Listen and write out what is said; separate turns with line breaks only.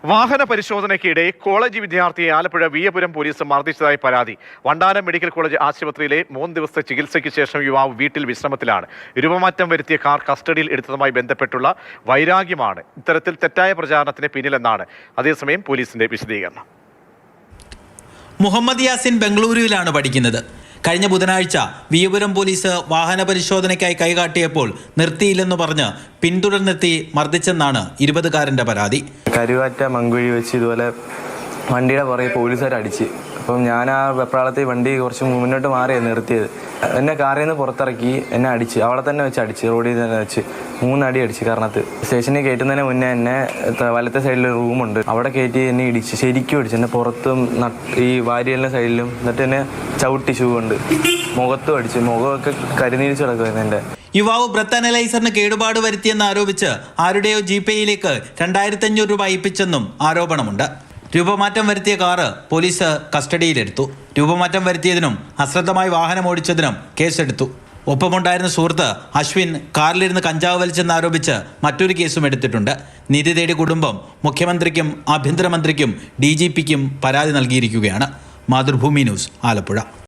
വാഹന പരിശോധനയ്ക്കിടെ കോളേജ് വിദ്യാർത്ഥിയെ ആലപ്പുഴ വിയപുരം പോലീസ് മർദ്ദിച്ചതായി പരാതി. വണ്ടാനം മെഡിക്കൽ കോളേജ് ആശുപത്രിയിലെ 3 ദിവസത്തെ ചികിത്സയ്ക്ക് ശേഷം യുവാവ് വീട്ടിൽ വിശ്രമത്തിലാണ്. രൂപമാറ്റം വരുത്തിയ കാർ കസ്റ്റഡിയിൽ എടുത്തതുമായി ബന്ധപ്പെട്ടുള്ള വൈരാഗ്യമാണ് ഇത്തരത്തിൽ തെറ്റായ പ്രചാരണത്തിന് പിന്നിലെന്നാണ് അതേസമയം പോലീസിന്റെ വിശദീകരണം.
മുഹമ്മദ് യാസിൻ ബംഗളൂരുവിലാണ് പഠിക്കുന്നത്. കഴിഞ്ഞ ബുധനാഴ്ച വിയപുരം പോലീസ് വാഹന പരിശോധനയ്ക്കായി കൈകാട്ടിയപ്പോൾ നിർത്തിയില്ലെന്ന് പറഞ്ഞ് പിന്തുടർന്നെത്തി മർദ്ദിച്ചെന്നാണ് 20-കാരൻ്റെ പരാതി.
കരുവാറ്റ മങ്കുഴി വെച്ച് ഇതുപോലെ വണ്ടിയുടെ പുറകെ പോലീസുകാർ അടിച്ച്. അപ്പം ഞാൻ ആ വെപ്രാളത്തിൽ വണ്ടി കുറച്ച് മുന്നോട്ട് മാറിയാണ് നിർത്തിയത്. എന്നെ കാറിൽ നിന്ന് പുറത്തിറക്കി എന്നെ അടിച്ച്, അവിടെ തന്നെ വെച്ച് അടിച്ച്, റോഡിൽ തന്നെ വെച്ച് 3 അടി അടിച്ച്. കാരണത്ത് സ്റ്റേഷനിൽ കയറ്റുന്നതിന് മുന്നേ എന്നെ വലത്തെ സൈഡിൽ റൂമുണ്ട്, അവിടെ കയറ്റി എന്നെ ഇടിച്ച്, ശരിക്കും അടിച്ച്. എന്നെ പുറത്തും ഈ വാരിയലിൻ്റെ സൈഡിലും, എന്നിട്ട് എന്നെ ചവിട്ടി ഷൂ കൊണ്ട് മുഖത്തും അടിച്ച്. മുഖമൊക്കെ കരിനീരിച്ച് കിടക്കുമായിരുന്നു എൻ്റെ.
യുവാവ് ബ്രത്ത് അനലൈസറിന് കേടുപാട് വരുത്തിയെന്ന് ആരോപിച്ച് ആരുടെയോ ജിപേയിലേക്ക് 2500 രൂപ അയപ്പിച്ചെന്നും ആരോപണമുണ്ട്. രൂപമാറ്റം വരുത്തിയ കാറ് പോലീസ് കസ്റ്റഡിയിലെടുത്തു. രൂപമാറ്റം വരുത്തിയതിനും അശ്രദ്ധമായി വാഹനം ഓടിച്ചതിനും കേസെടുത്തു. ഒപ്പമുണ്ടായിരുന്ന സുഹൃത്ത് അശ്വിൻ കാറിലിരുന്ന് കഞ്ചാവ് വലിച്ചെന്നാരോപിച്ച് മറ്റൊരു കേസും എടുത്തിട്ടുണ്ട്. നീതി തേടി കുടുംബം മുഖ്യമന്ത്രിക്കും ആഭ്യന്തരമന്ത്രിക്കും DGPക്കും പരാതി നൽകിയിരിക്കുകയാണ്. മാതൃഭൂമി ന്യൂസ്, ആലപ്പുഴ.